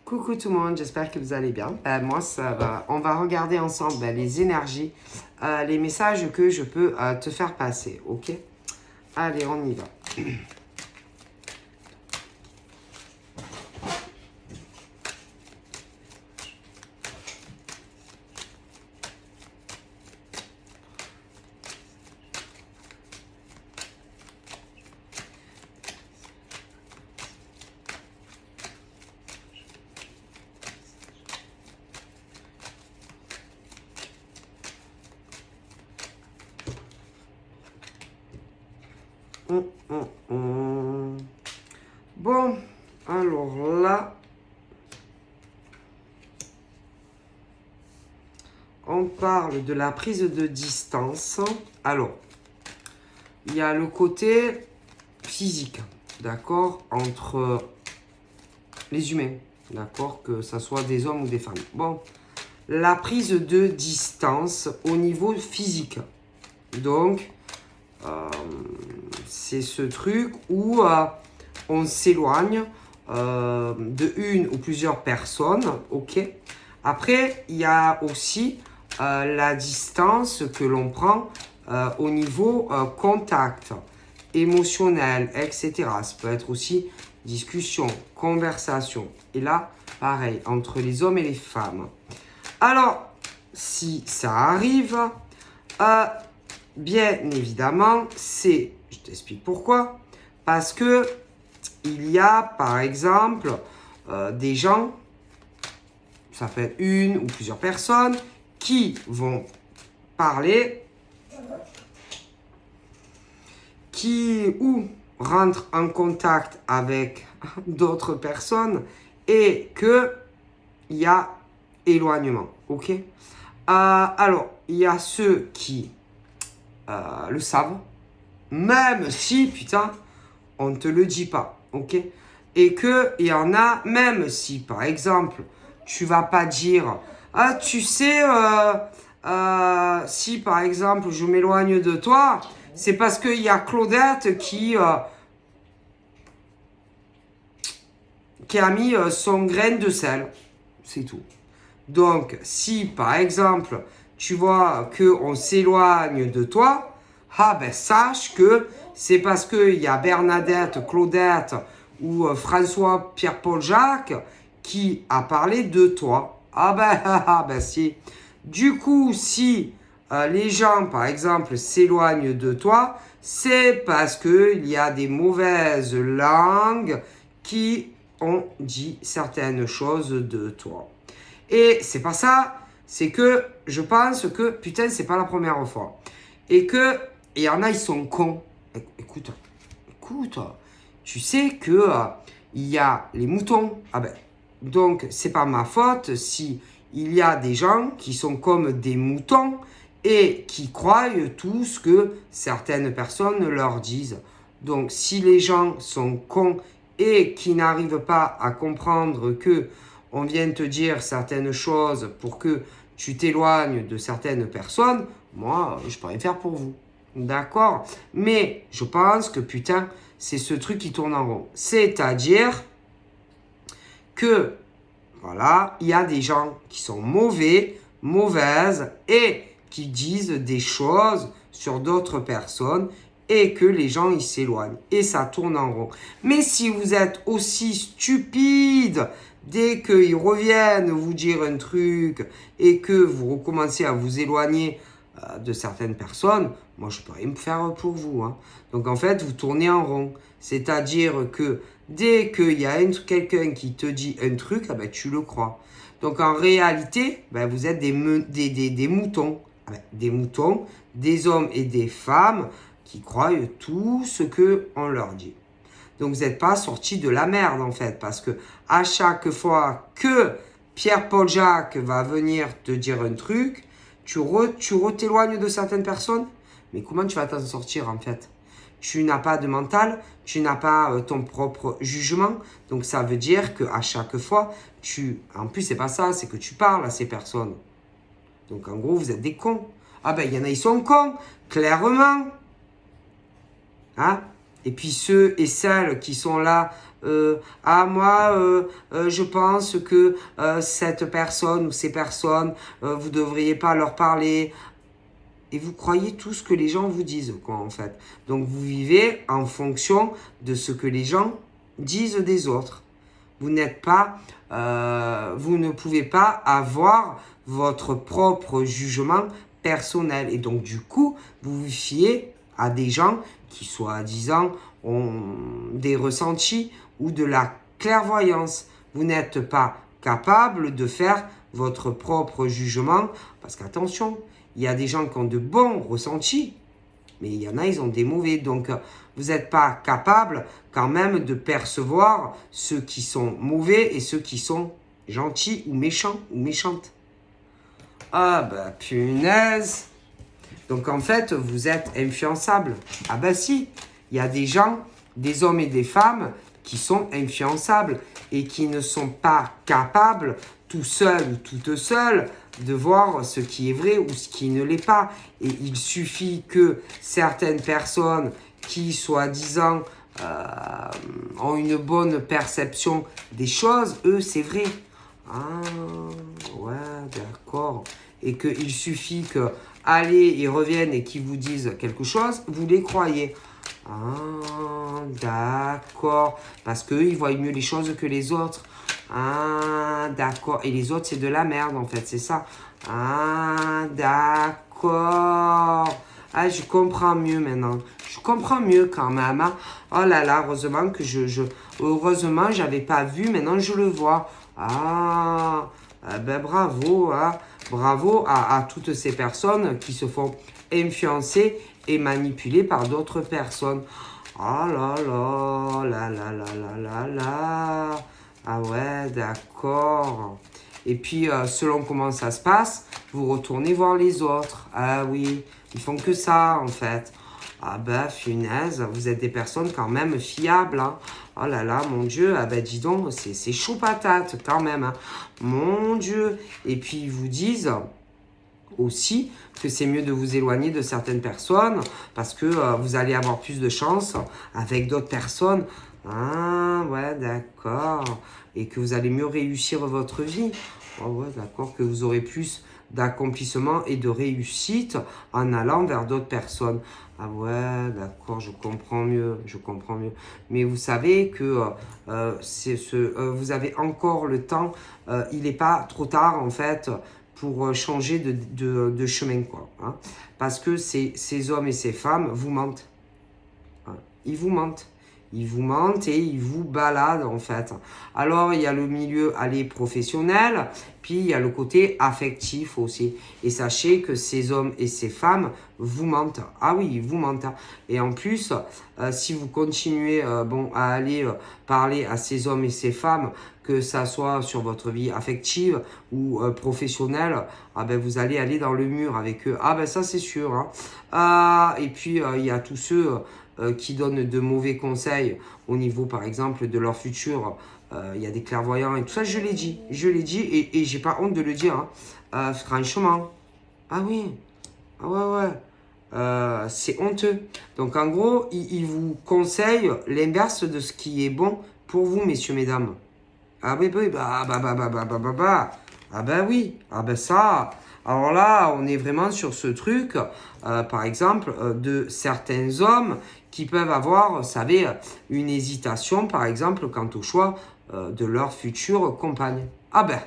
Coucou tout le monde, j'espère que vous allez bien. Moi, ça va. On va regarder ensemble les énergies, les messages que je peux te faire passer, ok? Allez, on y va. Bon, alors là, on parle de la prise de distance. Alors, il y a le côté physique, d'accord, entre les humains, d'accord, que ce soit des hommes ou des femmes. Bon, la prise de distance au niveau physique. Donc, c'est ce truc où on s'éloigne de une ou plusieurs personnes, ok. Après, il y a aussi la distance que l'on prend au niveau contact émotionnel, etc. Ça peut être aussi discussion, conversation. Et là, pareil, entre les hommes et les femmes. Alors, si ça arrive, bien évidemment, je t'explique pourquoi. Parce que il y a, par exemple, des gens, ça peut être une ou plusieurs personnes, qui vont parler, ou rentrent en contact avec d'autres personnes et qu'il y a éloignement, ok? Alors, il y a ceux qui le savent, même si, putain, on ne te le dit pas, ok? Et qu'il y en a, même si, par exemple, tu vas pas dire, ah, tu sais, si, par exemple, je m'éloigne de toi, c'est parce qu'il y a Claudette qui a mis son grain de sel, c'est tout. Donc, si, par exemple, tu vois qu'on s'éloigne de toi, ah ben sache que c'est parce qu'il y a Bernadette, Claudette ou François, Pierre-Paul, Jacques qui a parlé de toi. Ah ben si. Du coup, si les gens, par exemple, s'éloignent de toi, c'est parce qu'il y a des mauvaises langues qui ont dit certaines choses de toi. Et c'est pas ça, c'est que je pense que, putain, c'est pas la première fois. Et que, il y en a, ils sont cons. Écoute, tu sais que il y a les moutons. Ah ben, donc c'est pas ma faute si il y a des gens qui sont comme des moutons et qui croient tout ce que certaines personnes leur disent. Donc si les gens sont cons et qui n'arrivent pas à comprendre que on vient te dire certaines choses pour que tu t'éloignes de certaines personnes, moi, je peux rien faire pour vous. D'accord? Mais je pense que, putain, c'est ce truc qui tourne en rond. C'est-à-dire que, voilà, il y a des gens qui sont mauvais, mauvaises et qui disent des choses sur d'autres personnes et que les gens ils s'éloignent et ça tourne en rond. Mais si vous êtes aussi stupide dès qu'ils reviennent vous dire un truc et que vous recommencez à vous éloigner de certaines personnes, moi je peux rien me faire pour vous. Hein. Donc en fait, vous tournez en rond. C'est-à-dire que dès qu'il y a quelqu'un qui te dit un truc, ah ben, tu le crois. Donc en réalité, ben, vous êtes des moutons. Ah ben, des moutons, des hommes et des femmes qui croient tout ce qu'on leur dit. Donc vous n'êtes pas sortis de la merde en fait, parce que à chaque fois que Pierre-Paul Jacques va venir te dire un truc, tu t'éloignes de certaines personnes. Mais comment tu vas t'en sortir en fait? Tu n'as pas de mental, tu n'as pas ton propre jugement. Donc ça veut dire qu'à chaque fois, en plus c'est pas ça, c'est que tu parles à ces personnes. Donc en gros, vous êtes des cons. Ah ben il y en a, ils sont cons, clairement. Hein? Et puis ceux et celles qui sont là Je pense que cette personne ou ces personnes, vous devriez pas leur parler. Et vous croyez tout ce que les gens vous disent, quoi, en fait. Donc, vous vivez en fonction de ce que les gens disent des autres. Vous n'êtes pas, vous ne pouvez pas avoir votre propre jugement personnel. Et donc, du coup, vous vous fiez à des gens qui, soi-disant, ont des ressentis ou de la clairvoyance. Vous n'êtes pas capable de faire votre propre jugement. Parce qu'attention, il y a des gens qui ont de bons ressentis, mais il y en a, ils ont des mauvais. Donc, vous n'êtes pas capable quand même de percevoir ceux qui sont mauvais et ceux qui sont gentils ou méchants ou méchantes. Ah bah punaise. Donc en fait, vous êtes influençable. Ah bah si, il y a des gens, des hommes et des femmes qui sont influençables et qui ne sont pas capables, tout seuls ou toutes seules, de voir ce qui est vrai ou ce qui ne l'est pas. Et il suffit que certaines personnes qui, soi-disant, ont une bonne perception des choses, eux, c'est vrai. Ah, ouais, d'accord. Et qu'il suffit que allez, ils reviennent et qu'ils vous disent quelque chose, vous les croyez. Ah, d'accord. Parce qu'eux, ils voient mieux les choses que les autres. Ah, d'accord. Et les autres, c'est de la merde, en fait, c'est ça. Ah, d'accord. Ah, je comprends mieux maintenant. Je comprends mieux quand même. Hein. Oh là là, heureusement que heureusement, j'avais pas vu, maintenant je le vois. Ah, ben bravo, hein. Bravo à toutes ces personnes qui se font influencer et manipuler par d'autres personnes. Oh là là, là là là là là là. Ah ouais, d'accord. Et puis, selon comment ça se passe, vous retournez voir les autres. Ah oui, ils font que ça, en fait. Ah ben, funaise, vous êtes des personnes quand même fiables. Hein. Oh là là, mon Dieu, ah ben dis donc, c'est chaud patate quand même. Hein. Mon Dieu. Et puis, ils vous disent aussi que c'est mieux de vous éloigner de certaines personnes parce que vous allez avoir plus de chance avec d'autres personnes. Ah, ouais, d'accord. Et que vous allez mieux réussir votre vie. Oh, ouais, d'accord. Que vous aurez plus d'accomplissement et de réussite en allant vers d'autres personnes. Ah ouais, d'accord, je comprends mieux, je comprends mieux. Mais vous savez que vous avez encore le temps, il n'est pas trop tard en fait pour changer de chemin, quoi. Hein. Parce que ces hommes et ces femmes vous mentent. Hein. Ils vous mentent. Ils vous mentent et ils vous baladent en fait. Alors il y a le milieu professionnel, puis il y a le côté affectif aussi. Et sachez que ces hommes et ces femmes vous mentent. Ah oui, ils vous mentent. Et en plus, si vous continuez à aller parler à ces hommes et ces femmes, que ça soit sur votre vie affective ou professionnelle, ah ben vous allez aller dans le mur avec eux. Ah ben ça c'est sûr. Hein. Ah, et puis il y a tous ceux qui donnent de mauvais conseils au niveau, par exemple, de leur futur. Il y a des clairvoyants et tout ça, je l'ai dit et j'ai pas honte de le dire. Hein. Franchement. Ah oui. Ah ouais, ouais. C'est honteux. Donc, en gros, ils vous conseillent l'inverse de ce qui est bon pour vous, messieurs, mesdames. Ah oui, ah ben oui, ah ben ça. Alors là, on est vraiment sur ce truc, par exemple, de certains hommes qui peuvent avoir, vous savez, une hésitation, par exemple, quant au choix de leur future compagne. Ah ben,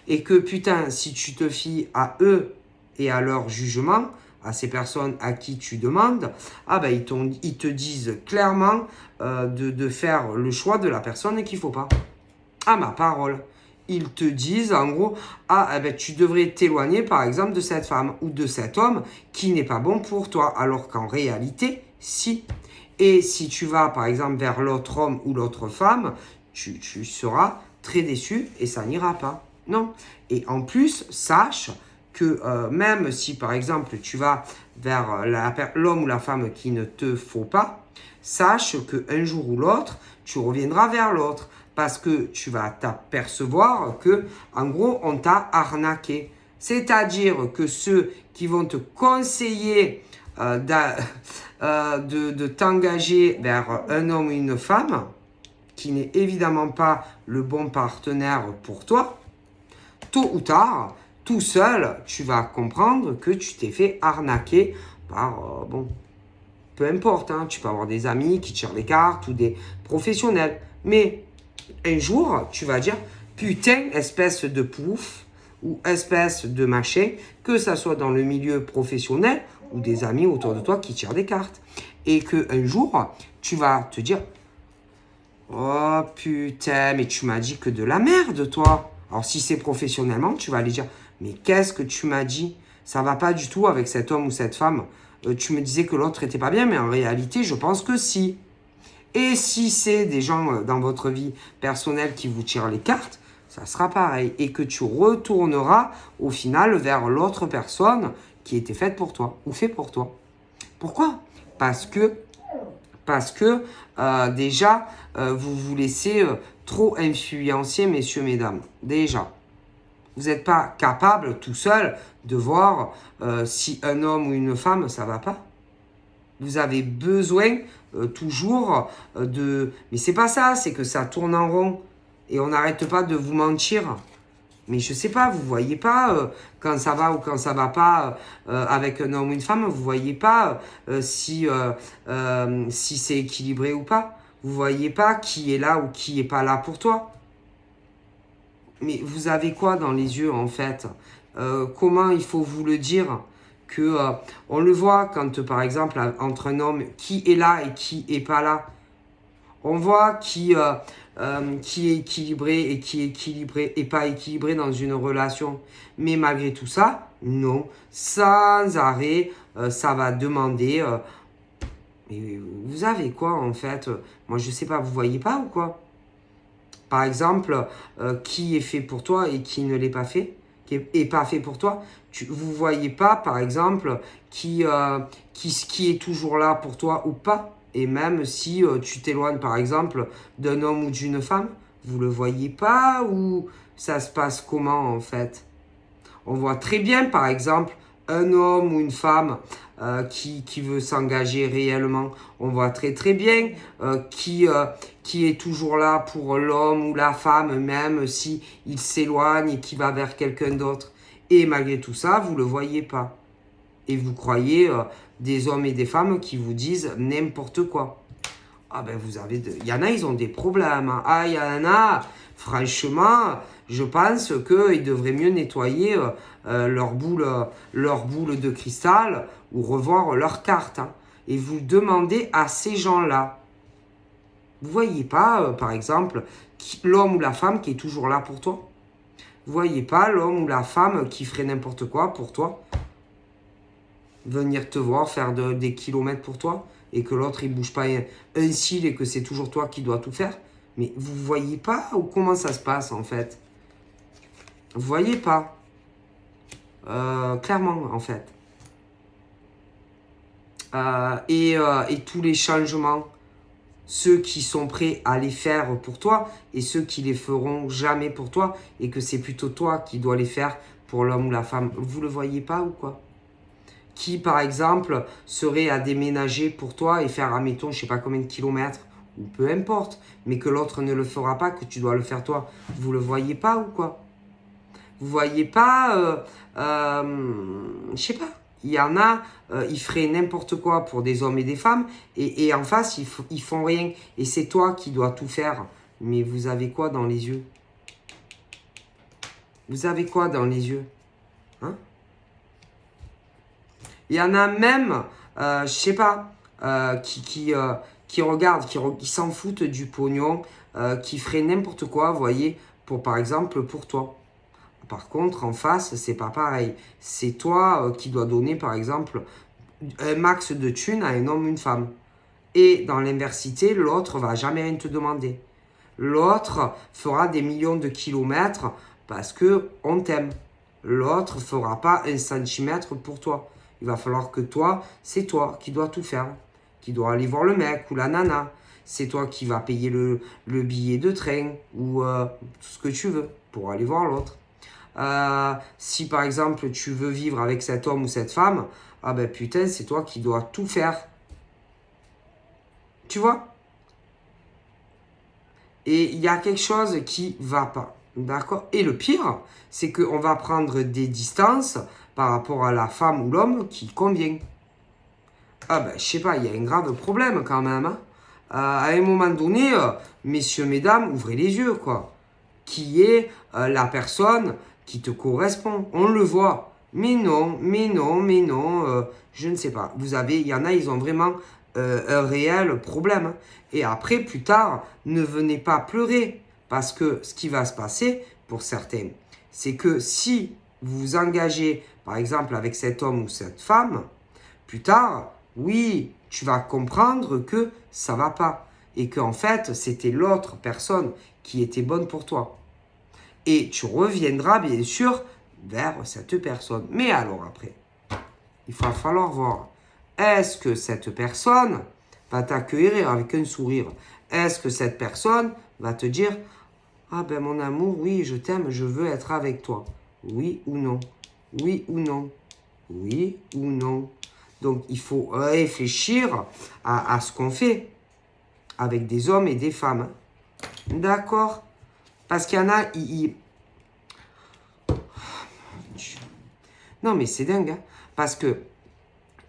et que putain, si tu te fies à eux et à leur jugement, à ces personnes à qui tu demandes, ah ben ils te disent clairement de faire le choix de la personne qu'il ne faut pas. À ma parole. Ils te disent en gros, ah eh ben, tu devrais t'éloigner par exemple de cette femme ou de cet homme qui n'est pas bon pour toi, alors qu'en réalité, si. Et si tu vas par exemple vers l'autre homme ou l'autre femme, tu seras très déçu et ça n'ira pas. Non. Et en plus, sache que même si par exemple tu vas vers l'homme ou la femme qui ne te faut pas, sache qu'un jour ou l'autre, tu reviendras vers l'autre. Parce que tu vas t'apercevoir que, en gros, on t'a arnaqué. C'est-à-dire que ceux qui vont te conseiller de t'engager vers un homme ou une femme qui n'est évidemment pas le bon partenaire pour toi, tôt ou tard, tout seul, tu vas comprendre que tu t'es fait arnaquer par, peu importe, hein, tu peux avoir des amis qui tirent les cartes ou des professionnels. Mais un jour, tu vas dire, putain, espèce de pouf ou espèce de machin, que ça soit dans le milieu professionnel ou des amis autour de toi qui tirent des cartes. Et qu'un jour, tu vas te dire, oh putain, mais tu m'as dit que de la merde, toi. Alors si c'est professionnellement, tu vas aller dire, mais qu'est-ce que tu m'as dit? Ça va pas du tout avec cet homme ou cette femme. Tu me disais que l'autre était pas bien, mais en réalité, je pense que si. Et si c'est des gens dans votre vie personnelle qui vous tirent les cartes, ça sera pareil. Et que tu retourneras au final vers l'autre personne qui était faite pour toi ou fait pour toi. Pourquoi? Parce que déjà, vous vous laissez trop influencer, messieurs, mesdames. Déjà, vous n'êtes pas capable tout seul de voir si un homme ou une femme, ça va pas. Vous avez besoin toujours de... Mais c'est pas ça, c'est que ça tourne en rond. Et on n'arrête pas de vous mentir. Mais je sais pas, vous voyez pas quand ça va ou quand ça va pas avec un homme ou une femme, vous voyez pas si c'est équilibré ou pas. Vous voyez pas qui est là ou qui est pas là pour toi. Mais vous avez quoi dans les yeux en fait? Comment il faut vous le dire que on le voit quand par exemple entre un homme qui est là et qui est pas là. On voit qui est équilibré et pas équilibré dans une relation. Mais malgré tout ça, non, sans arrêt, ça va demander. Mais vous avez quoi en fait? Moi je sais pas, vous voyez pas ou quoi? Par exemple, qui est fait pour toi et qui ne l'est pas fait, qui est pas fait pour toi. Vous voyez pas, par exemple, qui est toujours là pour toi ou pas. Et même si tu t'éloignes, par exemple, d'un homme ou d'une femme, vous le voyez pas ou ça se passe comment en fait? On voit très bien, par exemple, un homme ou une femme qui veut s'engager réellement. On voit très très bien qui est toujours là pour l'homme ou la femme, même si il s'éloigne et qui va vers quelqu'un d'autre. Et malgré tout ça, vous ne le voyez pas. Et vous croyez des hommes et des femmes qui vous disent n'importe quoi. Ah ben vous avez... Il y en a, ils ont des problèmes. Hein. Ah, il y en a, franchement, je pense qu'ils devraient mieux nettoyer leur boule de cristal ou revoir leurs cartes. Hein. Et vous demandez à ces gens-là. Vous voyez pas, par exemple, l'homme ou la femme qui est toujours là pour toi? Vous voyez pas l'homme ou la femme qui ferait n'importe quoi pour toi? Venir te voir, faire des kilomètres pour toi? Et que l'autre, il bouge pas un cil et que c'est toujours toi qui dois tout faire? Mais vous voyez pas ou comment ça se passe, en fait? Vous voyez pas? Clairement, en fait. Et tous les changements, ceux qui sont prêts à les faire pour toi et ceux qui les feront jamais pour toi et que c'est plutôt toi qui dois les faire pour l'homme ou la femme. Vous le voyez pas ou quoi? Qui, par exemple, serait à déménager pour toi et faire, admettons, je sais pas combien de kilomètres, ou peu importe, mais que l'autre ne le fera pas, que tu dois le faire toi. Vous le voyez pas ou quoi? Vous voyez pas, je sais pas. Il y en a, ils feraient n'importe quoi pour des hommes et des femmes, et en face, ils font rien. Et c'est toi qui dois tout faire. Mais vous avez quoi dans les yeux? Vous avez quoi dans les yeux? Hein? Il y en a même, je sais pas, qui regardent, qui s'en foutent du pognon, qui feraient n'importe quoi, vous voyez, pour, par exemple, pour toi. Par contre, en face, c'est pas pareil. C'est toi qui dois donner, par exemple, un max de thunes à un homme ou une femme. Et dans l'inversité, l'autre va jamais rien te demander. L'autre fera des millions de kilomètres parce que on t'aime. L'autre fera pas un centimètre pour toi. Il va falloir que toi, c'est toi qui dois tout faire. Qui dois aller voir le mec ou la nana. C'est toi qui vas payer le billet de train ou tout ce que tu veux pour aller voir l'autre. Si par exemple tu veux vivre avec cet homme ou cette femme, ah ben putain, c'est toi qui dois tout faire. Tu vois? Et il y a quelque chose qui va pas. D'accord? Et le pire, c'est qu'on va prendre des distances par rapport à la femme ou l'homme qui convient. Ah ben, je sais pas, il y a un grave problème quand même. Hein. À un moment donné, messieurs, mesdames, ouvrez les yeux, quoi. Qui est la personne qui te correspond? On le voit. Mais non, mais non, mais non, je ne sais pas. Vous avez, il y en a, ils ont vraiment un réel problème. Hein. Et après, plus tard, ne venez pas pleurer. Parce que ce qui va se passer, pour certains, c'est que si vous vous engagez, par exemple, avec cet homme ou cette femme, plus tard, oui, tu vas comprendre que ça va pas. Et qu'en fait, c'était l'autre personne qui était bonne pour toi. Et tu reviendras, bien sûr, vers cette personne. Mais alors après, il va falloir voir. Est-ce que cette personne va t'accueillir avec un sourire? Est-ce que cette personne va te dire « Ah ben mon amour, oui, je t'aime, je veux être avec toi. » Oui ou non? Oui ou non? Oui ou non? Donc, il faut réfléchir à ce qu'on fait avec des hommes et des femmes. D'accord? Parce qu'il y en a, Non, mais c'est dingue. Hein? Parce que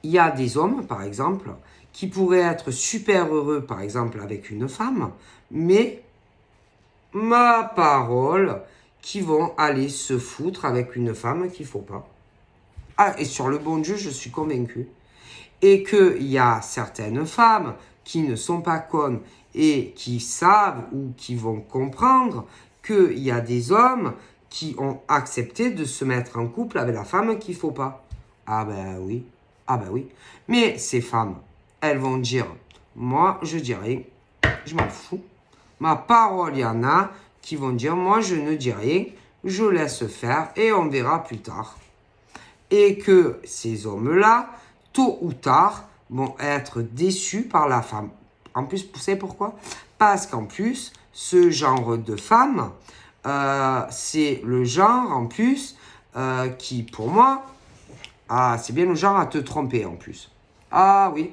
il y a des hommes, par exemple, qui pourraient être super heureux, par exemple, avec une femme, mais, ma parole, qui vont aller se foutre avec une femme qu'il ne faut pas. Ah, et sur le bon Dieu, je suis convaincu. Et qu'il y a certaines femmes qui ne sont pas connes et qui savent ou qui vont comprendre qu'il y a des hommes qui ont accepté de se mettre en couple avec la femme qu'il ne faut pas. Ah ben oui, ah ben oui. Mais ces femmes, elles vont dire, moi je dis rien, je m'en fous. Ma parole, il y en a qui vont dire, moi je ne dis rien, je laisse faire et on verra plus tard. Et que ces hommes-là, tôt ou tard, vont être déçus par la femme. En plus, vous savez pourquoi? Parce qu'en plus, ce genre de femme, c'est le genre, en plus, qui, pour moi, c'est bien le genre à te tromper, en plus. Ah oui.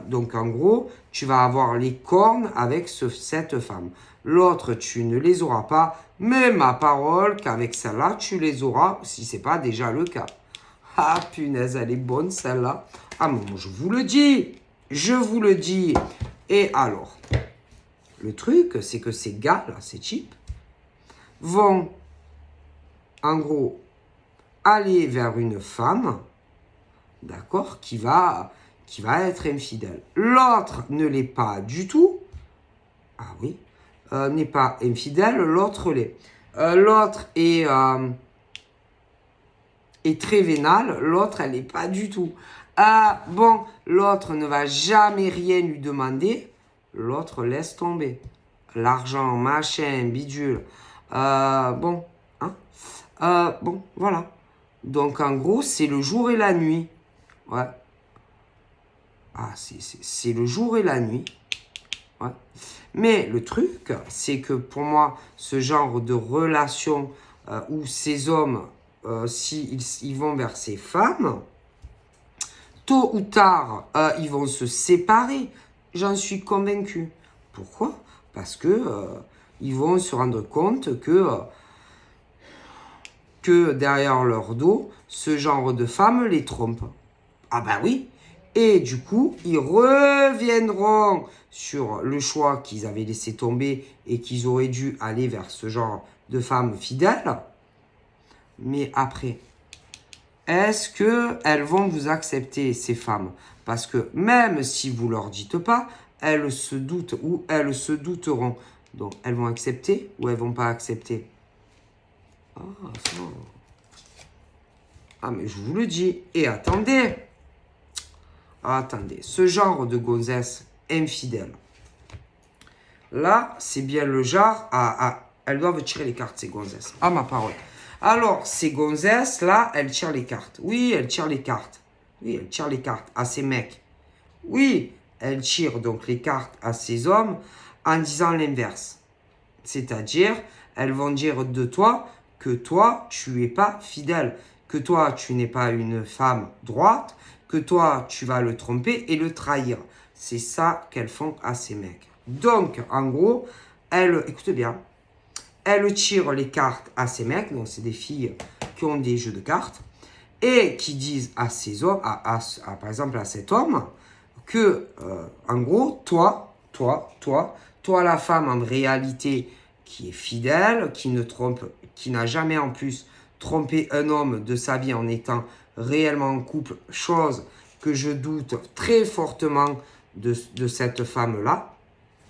Donc, en gros, tu vas avoir les cornes avec cette femme. L'autre, tu ne les auras pas. Mais ma parole, qu'avec celle-là, tu les auras, si ce n'est pas déjà le cas. Ah, punaise, elle est bonne, celle-là. Ah, non, je vous le dis. Je vous le dis. Et alors, le truc, c'est que ces gars-là, ces types, vont, en gros, aller vers une femme, d'accord, qui va être infidèle. L'autre ne l'est pas du tout. Ah oui. N'est pas infidèle, l'autre l'est. L'autre est très vénale, l'autre, elle n'est pas du tout. Bon, l'autre ne va jamais rien lui demander, l'autre laisse tomber. L'argent, machin, bidule. Bon, hein. Bon, voilà. Donc, en gros, c'est le jour et la nuit. Ouais. C'est le jour et la nuit. Ouais. Mais le truc, c'est que pour moi, ce genre de relation où ces hommes, s'ils vont vers ces femmes, tôt ou tard, ils vont se séparer. J'en suis convaincu. Pourquoi? Parce que ils vont se rendre compte que derrière leur dos, ce genre de femmes les trompe. Ah ben oui. Et du coup, ils reviendront sur le choix qu'ils avaient laissé tomber et qu'ils auraient dû aller vers ce genre de femmes fidèles. Mais après, est-ce qu'elles vont vous accepter, ces femmes? Parce que même si vous ne leur dites pas, elles se doutent ou elles se douteront. Donc, elles vont accepter ou elles ne vont pas accepter? Ah, mais je vous le dis. Et attendez. Attendez. Ce genre de gonzesse infidèle. Là, c'est bien le genre elles doivent tirer les cartes, ces gonzesses. Ah, ma parole. Alors, ces gonzesses, là, elles tirent les cartes. Oui, elles tirent les cartes. Oui, elles tirent les cartes à ces mecs. Oui, elles tirent donc les cartes à ces hommes en disant l'inverse. C'est-à-dire, elles vont dire de toi que toi, tu n'es pas fidèle, que toi, tu n'es pas une femme droite, que toi, tu vas le tromper et le trahir. C'est ça qu'elles font à ces mecs. Donc, en gros, écoute bien, elle tire les cartes à ces mecs, donc c'est des filles qui ont des jeux de cartes, et qui disent à ces hommes, par exemple à cet homme, que, en gros, toi, la femme en réalité qui est fidèle, qui ne trompe, qui n'a jamais en plus trompé un homme de sa vie en étant réellement en couple, chose que je doute très fortement de cette femme-là.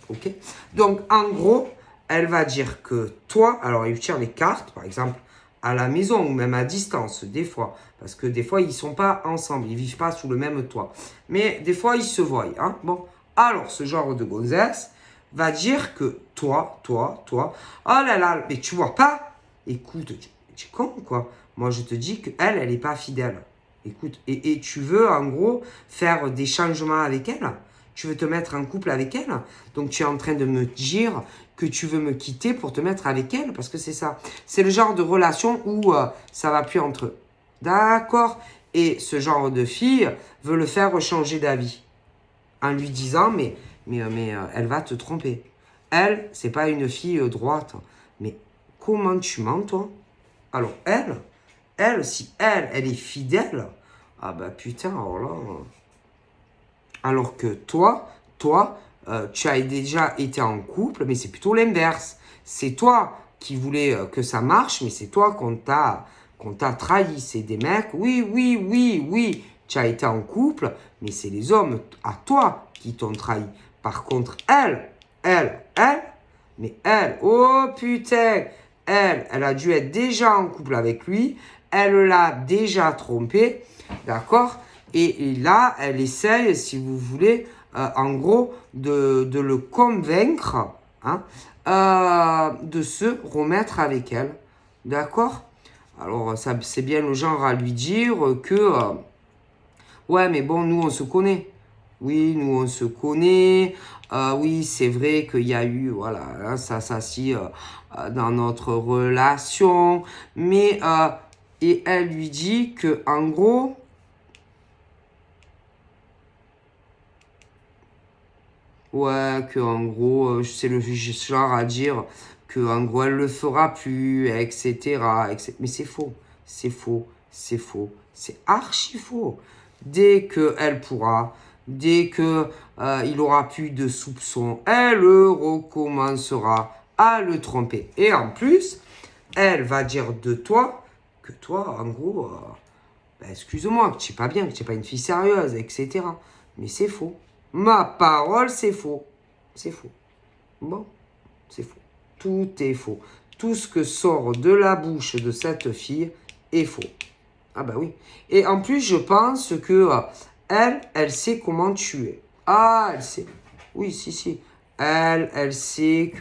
Ok. Donc, en gros, elle va dire que toi, alors elle tire les cartes, par exemple, à la maison ou même à distance, des fois. Parce que des fois, ils ne sont pas ensemble, ils ne vivent pas sous le même toit. Mais des fois, ils se voient. Hein. Bon, alors, ce genre de gonzesse va dire que toi, oh là là, mais tu vois pas, écoute, tu es con, quoi. Moi, je te dis qu'elle, elle n'est pas fidèle. Écoute, et tu veux, en gros, faire des changements avec elle. Tu veux te mettre en couple avec elle. Donc, tu es en train de me dire que tu veux me quitter pour te mettre avec elle. Parce que c'est ça. C'est le genre de relation où ça va plus entre eux. D'accord. Et ce genre de fille veut le faire changer d'avis. En lui disant, mais elle va te tromper. Elle, c'est pas une fille droite. Mais comment tu mens, toi? Alors, si elle est fidèle, ah bah putain, alors là... Alors que toi, tu as déjà été en couple, mais c'est plutôt l'inverse. C'est toi qui voulais que ça marche, mais c'est toi qu'on t'a trahi. C'est des mecs, oui, tu as été en couple, mais c'est les hommes à toi qui t'ont trahi. Par contre, mais elle, oh putain, elle a dû être déjà en couple avec lui, elle l'a déjà trompé, d'accord? Et là, elle essaye, si vous voulez, en gros, de le convaincre hein, de se remettre avec elle. D'accord? Alors, ça, c'est bien le genre à lui dire que, ouais, mais bon, nous, on se connaît. Oui, nous, on se connaît. Oui, c'est vrai qu'il y a eu, voilà, hein, ça, si, dans notre relation. Mais, et elle lui dit que, en gros, ouais, que en gros, c'est le genre à dire que en gros elle le fera plus, etc. Mais c'est faux, c'est archi faux. Dès que elle pourra, dès que il aura plus de soupçons, elle recommencera à le tromper. Et en plus, elle va dire de toi que toi, en gros, ben, excuse-moi, que tu n'es pas bien, que tu n'es pas une fille sérieuse, etc. Mais c'est faux. Ma parole, c'est faux. C'est faux. Bon, c'est faux. Tout est faux. Tout ce que sort de la bouche de cette fille est faux. Ah bah oui. Et en plus, je pense que elle sait comment tu es. Ah, elle sait. Oui, si. Elle sait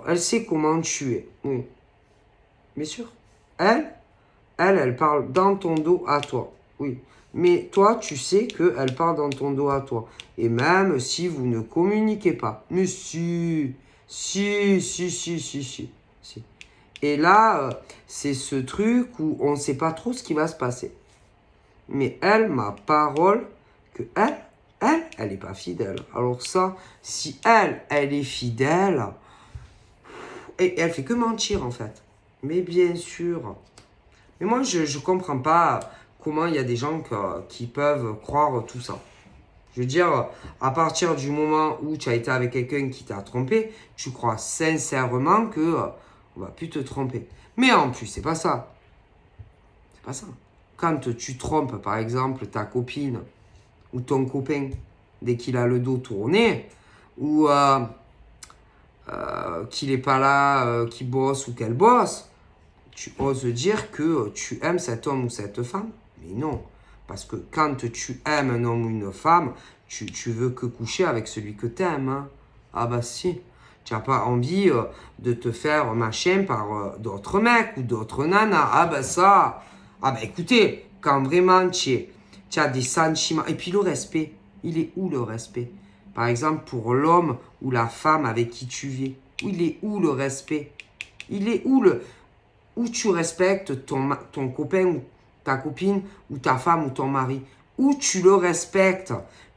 elle sait comment tu es. Oui, bien sûr. Elle parle dans ton dos à toi. Oui. Mais toi, tu sais qu'elle parle dans ton dos à toi. Et même si vous ne communiquez pas. Mais si. Si. Et là, c'est ce truc où on ne sait pas trop ce qui va se passer. Mais elle, ma parole, que elle n'est pas fidèle. Alors ça, si elle est fidèle, et elle fait que mentir en fait. Mais bien sûr. Mais moi, je ne comprends pas comment il y a des gens qui peuvent croire tout ça. Je veux dire, à partir du moment où tu as été avec quelqu'un qui t'a trompé, tu crois sincèrement que on va plus te tromper. Mais en plus, c'est pas ça. C'est pas ça. Quand tu trompes, par exemple, ta copine ou ton copain, dès qu'il a le dos tourné, ou qu'il n'est pas là, qu'il bosse ou qu'elle bosse, tu oses dire que tu aimes cet homme ou cette femme? Mais non. Parce que quand tu aimes un homme ou une femme, tu veux que coucher avec celui que tu aimes. Hein. Ah bah si. Tu n'as pas envie de te faire machin par d'autres mecs ou d'autres nanas. Ah bah ça. Ah bah écoutez, quand vraiment tu as des sentiments. Et puis le respect. Il est où le respect? Par exemple, pour l'homme ou la femme avec qui tu vis. Il est où le respect? Il est où où tu respectes ton copain ou ta copine ou ta femme ou ton mari, où tu le respectes.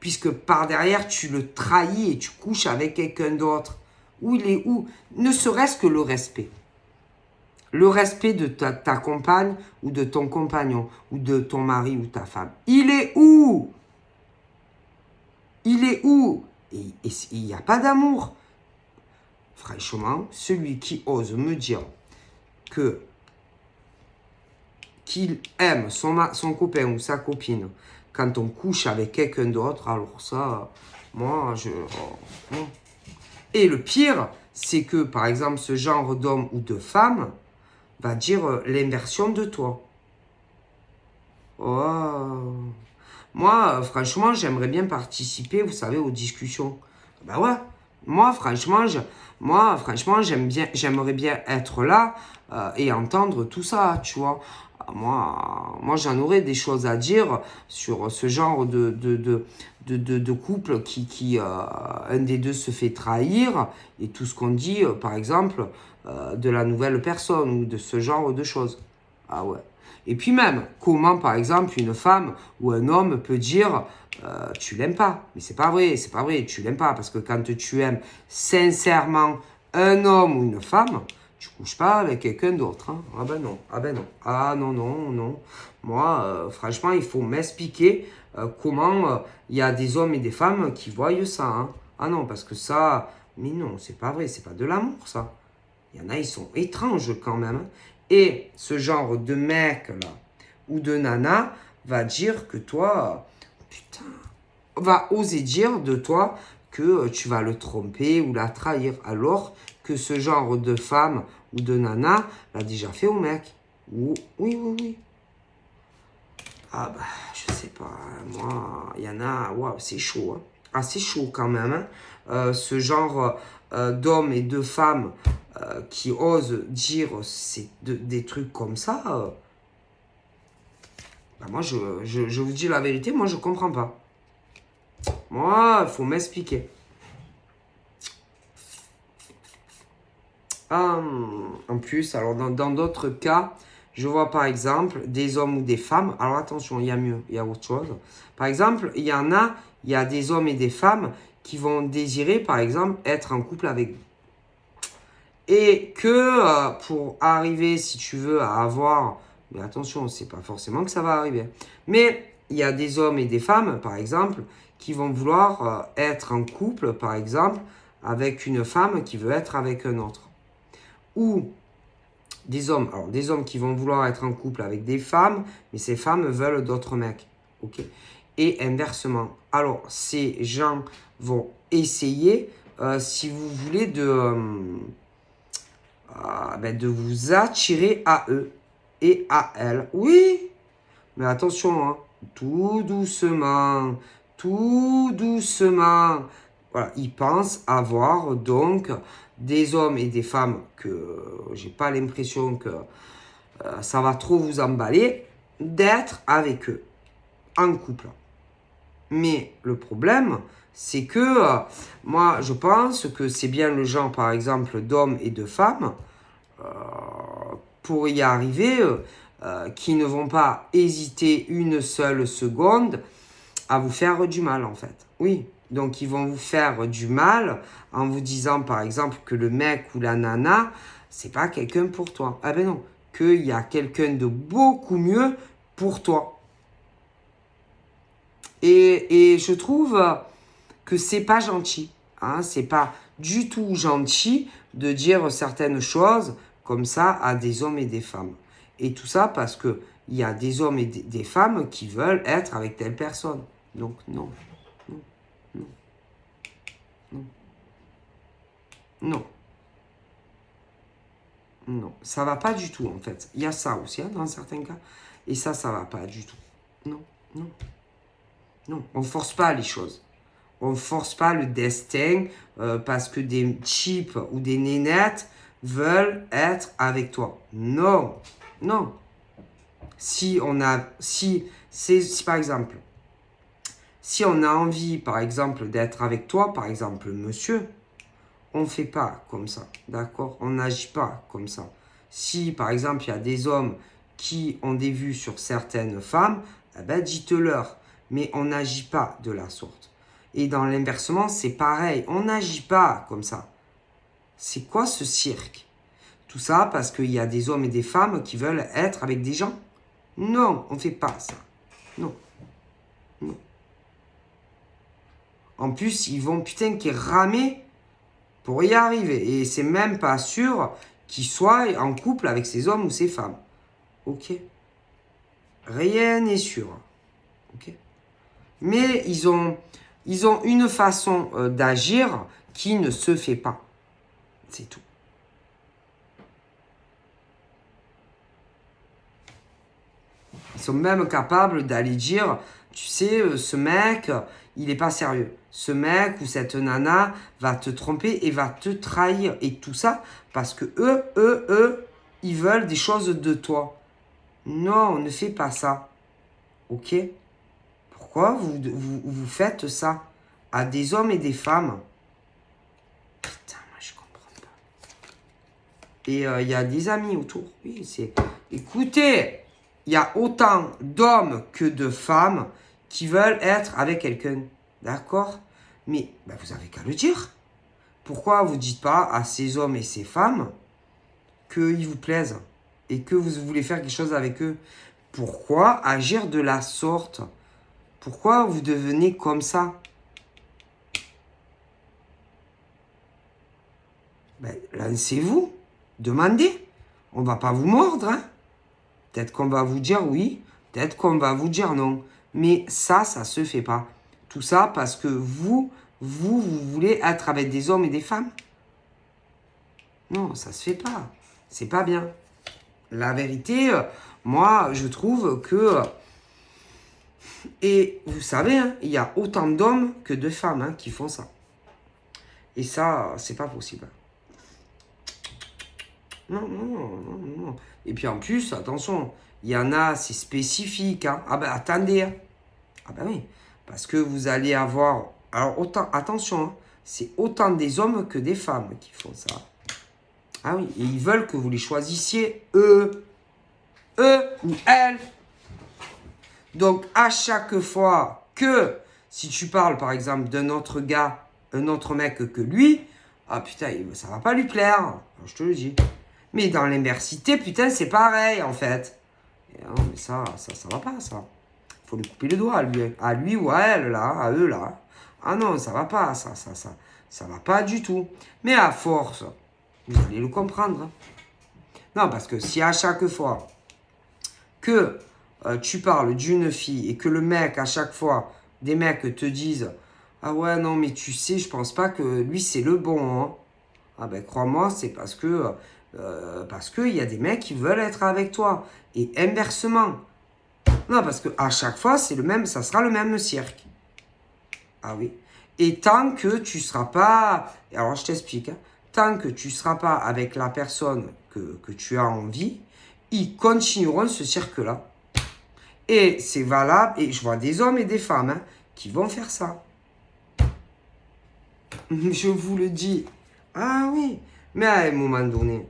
puisque par derrière, tu le trahis et tu couches avec quelqu'un d'autre. Où il est où? Ne serait-ce que le respect. Le respect de ta compagne ou de ton compagnon ou de ton mari ou ta femme. Il est où? Il est où? Et il n'y a pas d'amour. Franchement, celui qui ose me dire qu'il aime son copain ou sa copine quand on couche avec quelqu'un d'autre, alors ça, moi, non. Et le pire, c'est que, par exemple, ce genre d'homme ou de femme va dire l'inversion de toi. Oh. Moi, franchement, j'aimerais bien participer, vous savez, aux discussions. Ben ouais. Moi, franchement, j'aimerais bien être là et entendre tout ça, tu vois. Moi, j'en aurais des choses à dire sur ce genre de couple un des deux se fait trahir et tout ce qu'on dit, par exemple, de la nouvelle personne ou de ce genre de choses. Ah ouais. Et puis même, comment par exemple une femme ou un homme peut dire tu l'aimes pas. Mais c'est pas vrai, tu l'aimes pas. Parce que quand tu aimes sincèrement un homme ou une femme, tu couches pas avec quelqu'un d'autre. Hein. Ah ben non, ah non. Moi, franchement, il faut m'expliquer comment il y a des hommes et des femmes qui voient ça. Hein. Ah non, parce que ça, mais non, c'est pas vrai, c'est pas de l'amour ça. Il y en a, ils sont étranges quand même. Hein. Et ce genre de mec là, ou de nana, va dire que toi, putain, va oser dire de toi que tu vas le tromper ou la trahir. Alors que ce genre de femme ou de nana l'a déjà fait au mec. Oui. Ah bah, je sais pas, moi, il y en a, waouh, c'est chaud. Hein. Ah, c'est chaud quand même. Hein. Ce genre d'hommes et de femmes qui osent dire des trucs comme ça, bah moi, je vous dis la vérité, moi, je comprends pas. Moi, il faut m'expliquer. En plus, alors dans d'autres cas, je vois par exemple des hommes ou des femmes. Alors attention, il y a mieux, il y a autre chose. Par exemple, il y a des hommes et des femmes qui vont désirer, par exemple, être en couple avec vous. Et que pour arriver, si tu veux, à avoir... Mais attention, c'est pas forcément que ça va arriver. Mais il y a des hommes et des femmes, par exemple, qui vont vouloir être en couple, par exemple, avec une femme qui veut être avec un autre. Ou des hommes qui vont vouloir être en couple avec des femmes, mais ces femmes veulent d'autres mecs. Ok. Et inversement. Alors, ces gens vont essayer, si vous voulez, de vous attirer à eux et à elles. Oui, mais attention, hein, tout doucement. Voilà, ils pensent avoir donc des hommes et des femmes que j'ai pas l'impression que ça va trop vous emballer, d'être avec eux, en couple. Mais le problème, c'est que moi, je pense que c'est bien le genre, par exemple, d'hommes et de femmes, pour y arriver, qui ne vont pas hésiter une seule seconde à vous faire du mal, en fait. Oui, donc ils vont vous faire du mal en vous disant, par exemple, que le mec ou la nana, c'est pas quelqu'un pour toi. Ah ben non, qu'il y a quelqu'un de beaucoup mieux pour toi. Et je trouve que c'est pas gentil. Hein, c'est pas du tout gentil de dire certaines choses comme ça à des hommes et des femmes. Et tout ça parce que il y a des hommes et des femmes qui veulent être avec telle personne. Donc non, non, ça va pas du tout en fait. Il y a ça aussi hein, dans certains cas. Et ça va pas du tout. Non, on force pas les choses. On force pas le destin parce que des types ou des nénettes veulent être avec toi. Non. Si par exemple, si on a envie, par exemple, d'être avec toi, par exemple, monsieur, on ne fait pas comme ça, d'accord? On n'agit pas comme ça. Si, par exemple, il y a des hommes qui ont des vues sur certaines femmes, eh ben, dites-leur. Mais on n'agit pas de la sorte. Et dans l'inversement, c'est pareil. On n'agit pas comme ça. C'est quoi ce cirque? Tout ça parce qu'il y a des hommes et des femmes qui veulent être avec des gens? Non, on ne fait pas ça. Non. Non. En plus, ils vont putain qu'ils ramer pour y arriver. Et c'est même pas sûr qu'ils soient en couple avec ces hommes ou ces femmes. Ok. Rien n'est sûr. Ok. Mais ils ont une façon d'agir qui ne se fait pas. C'est tout. Ils sont même capables d'aller dire, tu sais, ce mec, il n'est pas sérieux. Ce mec ou cette nana va te tromper et va te trahir. Et tout ça parce que eux, ils veulent des choses de toi. Non, on ne fait pas ça. Ok? Pourquoi vous faites ça à des hommes et des femmes? Putain, moi je comprends pas. Et il y a des amis autour. Oui, c'est... Écoutez, il y a autant d'hommes que de femmes qui veulent être avec quelqu'un. D'accord? Mais ben, vous avez qu'à le dire. Pourquoi vous ne dites pas à ces hommes et ces femmes qu'ils vous plaisent et que vous voulez faire quelque chose avec eux? Pourquoi agir de la sorte? Pourquoi vous devenez comme ça? Ben, lancez-vous. Demandez. On ne va pas vous mordre. Hein? Peut-être qu'on va vous dire oui. Peut-être qu'on va vous dire non. Mais ça se fait pas. Tout ça parce que vous voulez être avec des hommes et des femmes? Non, ça se fait pas. C'est pas bien. La vérité, moi, je trouve que... Et vous savez, hein, il y a autant d'hommes que de femmes hein, qui font ça. Et ça, c'est pas possible. Non. Et puis en plus, attention, il y en a, c'est spécifique. Hein. Ah ben attendez. Hein. Ah ben oui. Parce que vous allez avoir... Alors autant, attention, hein, c'est autant des hommes que des femmes qui font ça. Ah oui, et ils veulent que vous les choisissiez eux. Eux ou elles. Donc, à chaque fois que, si tu parles, par exemple, d'un autre gars, un autre mec que lui, ah putain, ça va pas lui plaire. Je te le dis. Mais dans l'inversité, putain, c'est pareil, en fait. Et non, mais ça va pas, ça. Faut lui couper le doigt, à lui ou à elle, là, à eux, là. Ah non, ça va pas, ça va pas du tout. Mais à force, vous allez le comprendre. Non, parce que si à chaque fois que tu parles d'une fille et que le mec, à chaque fois, des mecs te disent « Ah ouais, non, mais tu sais, je pense pas que lui, c'est le bon. Hein. » Ah ben, crois-moi, c'est parce qu'il y a des mecs qui veulent être avec toi. Et inversement. Non, parce qu'à chaque fois, c'est le même, ça sera le même cirque. Ah oui. Et tant que tu seras pas... Alors, je t'explique. Hein, tant que tu seras pas avec la personne que tu as envie, ils continueront ce cirque-là. Et c'est valable, et je vois des hommes et des femmes hein, qui vont faire ça. Je vous le dis. Ah oui, mais à un moment donné,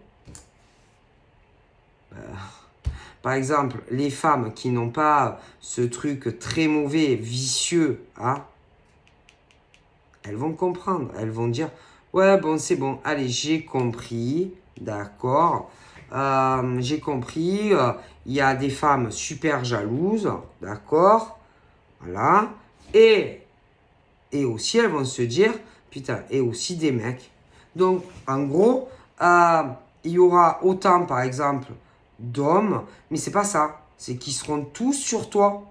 par exemple, les femmes qui n'ont pas ce truc très mauvais, vicieux, hein, elles vont comprendre. Elles vont dire, ouais, bon, c'est bon, allez, j'ai compris, d'accord. J'ai compris, il y a des femmes super jalouses, d'accord, voilà, et aussi elles vont se dire, putain, et aussi des mecs. Donc, en gros, il y aura autant, par exemple, d'hommes, mais c'est pas ça, c'est qu'ils seront tous sur toi.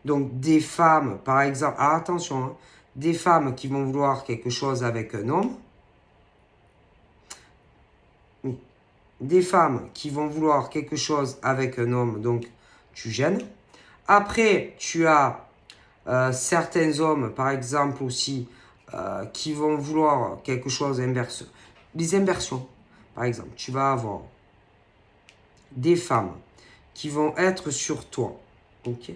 Donc, des femmes, par exemple, attention, hein, des femmes qui vont vouloir quelque chose avec un homme, des femmes qui vont vouloir quelque chose avec un homme, donc tu gênes. Après, tu as certains hommes, par exemple aussi, qui vont vouloir quelque chose inverse. Les inversions, par exemple, tu vas avoir des femmes qui vont être sur toi, ok,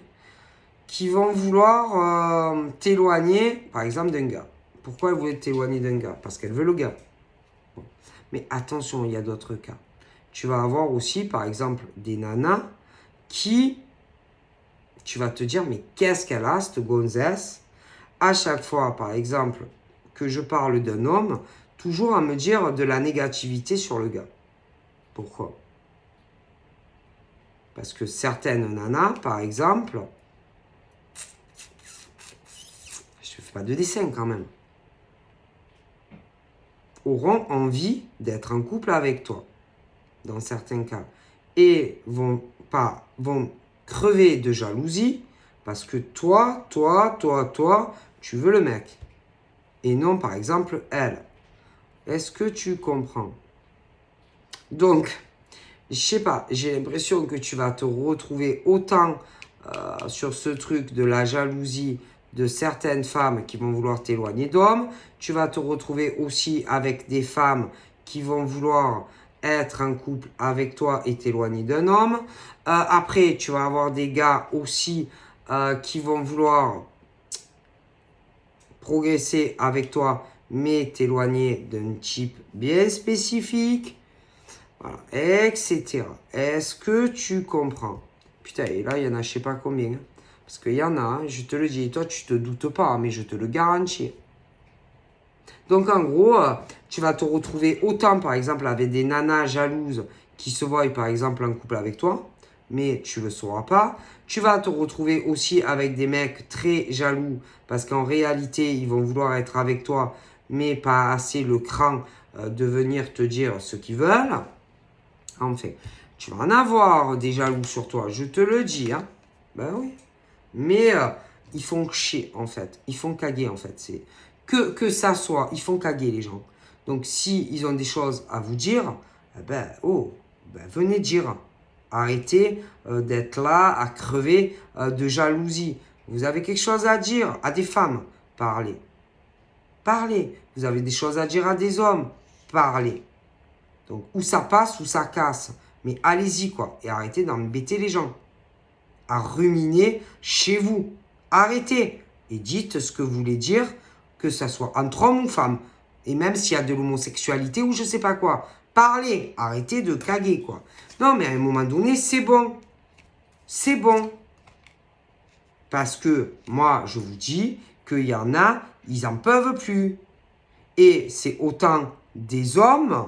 qui vont vouloir t'éloigner, par exemple, d'un gars. Pourquoi elles voulaient t'éloigner d'un gars? Parce qu'elles veulent le gars. Bon. Mais attention, il y a d'autres cas. Tu vas avoir aussi, par exemple, des nanas qui, tu vas te dire, mais qu'est-ce qu'elle a, cette gonzesse? à chaque fois, par exemple, que je parle d'un homme, toujours à me dire de la négativité sur le gars. Pourquoi? Parce que certaines nanas, par exemple, je ne fais pas de dessin quand même, auront envie d'être en couple avec toi, dans certains cas, et vont crever de jalousie parce que toi, tu veux le mec, et non par exemple elle. Est-ce que tu comprends? Donc, je sais pas, j'ai l'impression que tu vas te retrouver autant sur ce truc de la jalousie de certaines femmes qui vont vouloir t'éloigner d'hommes. Tu vas te retrouver aussi avec des femmes qui vont vouloir être en couple avec toi et t'éloigner d'un homme. Après, tu vas avoir des gars aussi qui vont vouloir progresser avec toi, mais t'éloigner d'un type bien spécifique. Voilà, etc. Est-ce que tu comprends? Putain, et là, il y en a je sais pas combien. Parce qu'il y en a, hein, je te le dis, toi, tu te doutes pas, mais je te le garantis. Donc, en gros, tu vas te retrouver autant, par exemple, avec des nanas jalouses qui se voient, par exemple, en couple avec toi, mais tu ne le sauras pas. Tu vas te retrouver aussi avec des mecs très jaloux, parce qu'en réalité, ils vont vouloir être avec toi, mais pas assez le cran de venir te dire ce qu'ils veulent. Enfin, tu vas en avoir des jaloux sur toi, je te le dis. Hein. Ben oui. Mais ils font chier, en fait. Ils font caguer, en fait. C'est que ça soit, ils font caguer, les gens. Donc, si ils ont des choses à vous dire, venez dire. Arrêtez d'être là à crever de jalousie. Vous avez quelque chose à dire à des femmes, parlez. Parlez. Vous avez des choses à dire à des hommes, parlez. Donc, ou ça passe ou ça casse. Mais allez-y, quoi. Et arrêtez d'embêter les gens. À ruminer chez vous. Arrêtez. Et dites ce que vous voulez dire, que ça soit entre hommes ou femmes. Et même s'il y a de l'homosexualité ou je sais pas quoi. Parlez. Arrêtez de caguer, quoi. Non, mais à un moment donné, c'est bon. C'est bon. Parce que moi, je vous dis qu'il y en a, ils en peuvent plus. Et c'est autant des hommes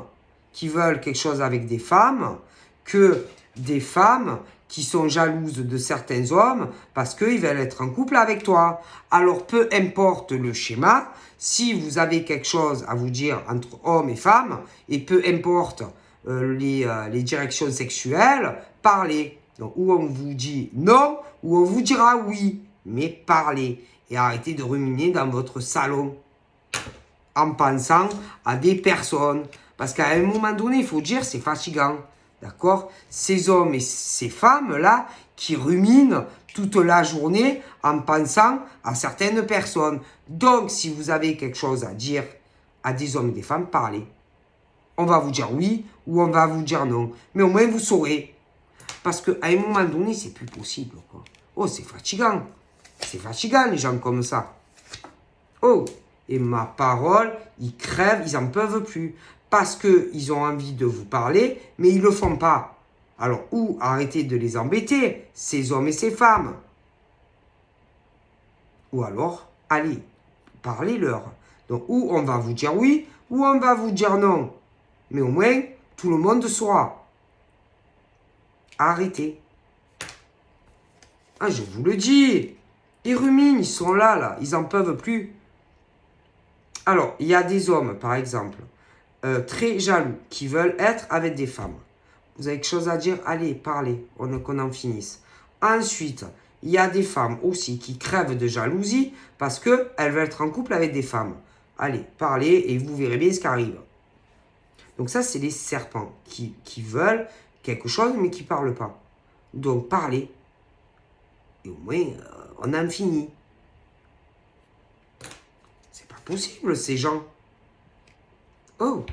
qui veulent quelque chose avec des femmes que des femmes qui sont jalouses de certains hommes parce qu'ils veulent être en couple avec toi. Alors peu importe le schéma, si vous avez quelque chose à vous dire entre hommes et femmes, et peu importe les directions sexuelles, parlez. Donc, ou on vous dit non, ou on vous dira oui, mais parlez. Et arrêtez de ruminer dans votre salon en pensant à des personnes. Parce qu'à un moment donné, il faut dire, c'est fatigant. D'accord? Ces hommes et ces femmes-là qui ruminent toute la journée en pensant à certaines personnes. Donc, si vous avez quelque chose à dire à des hommes et des femmes, parlez. On va vous dire oui ou on va vous dire non. Mais au moins, vous saurez. Parce qu'à un moment donné, c'est plus possible. Quoi. Oh, c'est fatigant. C'est fatigant, les gens comme ça. Oh, et ma parole, ils crèvent, ils n'en peuvent plus. Parce qu'ils ont envie de vous parler, mais ils ne le font pas. Alors, ou arrêtez de les embêter, ces hommes et ces femmes. Ou alors, allez, parlez-leur. Donc, ou on va vous dire oui, ou on va vous dire non. Mais au moins, tout le monde saura. Arrêtez. Ah, je vous le dis. Ils ruminent, ils sont là, ils n'en peuvent plus. Alors, il y a des hommes, par exemple, très jaloux, qui veulent être avec des femmes. Vous avez quelque chose à dire? Allez, parlez, qu'on en finisse. Ensuite, il y a des femmes aussi qui crèvent de jalousie parce qu'elles veulent être en couple avec des femmes. Allez, parlez et vous verrez bien ce qui arrive. Donc ça, c'est les serpents qui veulent quelque chose mais qui ne parlent pas. Donc, parlez. Et au moins, on en finit. C'est pas possible, ces gens. Oh!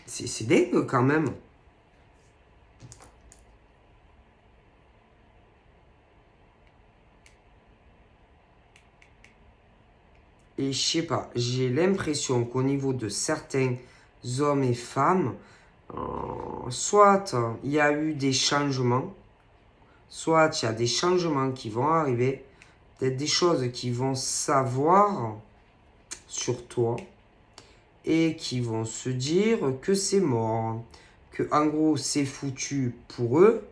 C'est dingue quand même. Et je sais pas, j'ai l'impression qu'au niveau de certains hommes et femmes, soit il y a eu des changements, soit il y a des changements qui vont arriver, peut-être des choses qui vont savoir sur toi et qui vont se dire que c'est mort, que en gros c'est foutu pour eux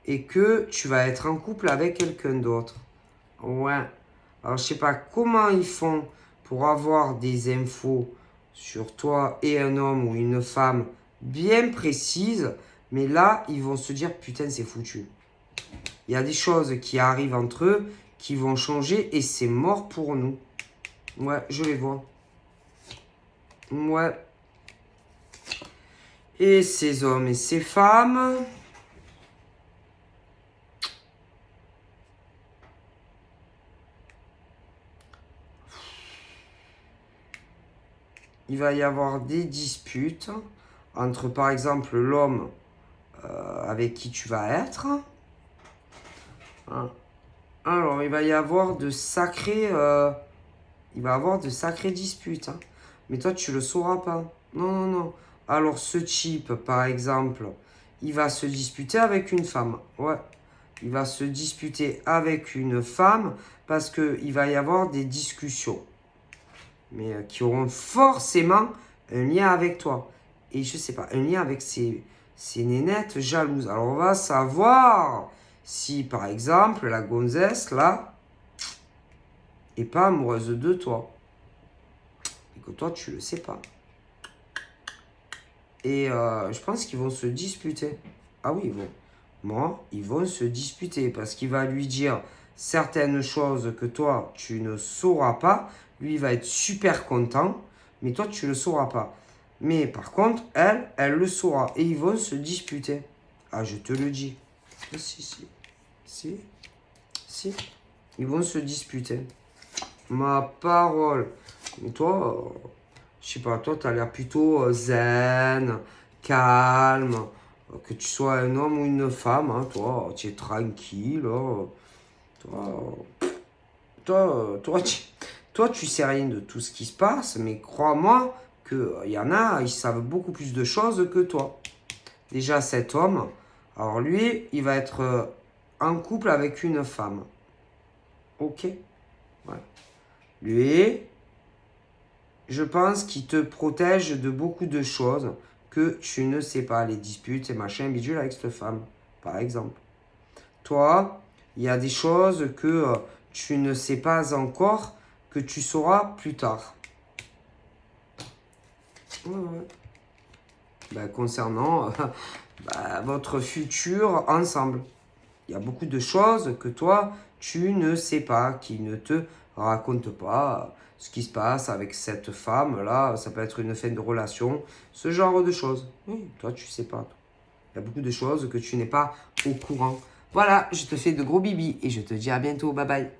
et que tu vas être en couple avec quelqu'un d'autre. Ouais. Alors je sais pas comment ils font pour avoir des infos sur toi et un homme ou une femme bien précises, mais là ils vont se dire putain c'est foutu. Il y a des choses qui arrivent entre eux qui vont changer et c'est mort pour nous. Ouais, je les vois. Ouais. Et ces hommes et ces femmes. Il va y avoir des disputes entre, par exemple, l'homme avec qui tu vas être. Hein. Alors, il va y avoir de sacrées, disputes. Hein. Mais toi, tu le sauras pas. Non, non, non. Alors, ce type, par exemple, il va se disputer avec une femme. Ouais. Il va se disputer avec une femme parce qu'il va y avoir des discussions. Mais qui auront forcément un lien avec toi. Et je sais pas, un lien avec ces nénettes jalouses. Alors, on va savoir si, par exemple, la gonzesse, là, est pas amoureuse de toi. Et que toi, tu le sais pas. Et je pense qu'ils vont se disputer. Ah oui, ils vont. Moi, ils vont se disputer parce qu'il va lui dire certaines choses que toi, tu ne sauras pas. Lui, il va être super content, mais toi, tu ne le sauras pas. Mais par contre, elle le saura. Et ils vont se disputer. Ah, je te le dis. Si. Ils vont se disputer. Ma parole. Mais toi, je sais pas, toi, tu as l'air plutôt zen, calme, que tu sois un homme ou une femme, hein, toi, tu es tranquille. Toi, tu sais rien de tout ce qui se passe, mais crois-moi qu'il y en a, ils savent beaucoup plus de choses que toi. Déjà, cet homme, alors lui, il va être en couple avec une femme. Ok? Ouais. Lui, je pense qu'il te protège de beaucoup de choses que tu ne sais pas, les disputes et machin, bidule avec cette femme, par exemple. Toi, il y a des choses que tu ne sais pas encore, que tu sauras plus tard. Ouais, ouais. Ben, concernant votre futur ensemble. Il y a beaucoup de choses que toi, tu ne sais pas, qui ne te racontent pas ce qui se passe avec cette femme-là. Ça peut être une fin de relation, ce genre de choses. Oui, toi, tu sais pas. Il y a beaucoup de choses que tu n'es pas au courant. Voilà, je te fais de gros bibis et je te dis à bientôt. Bye bye.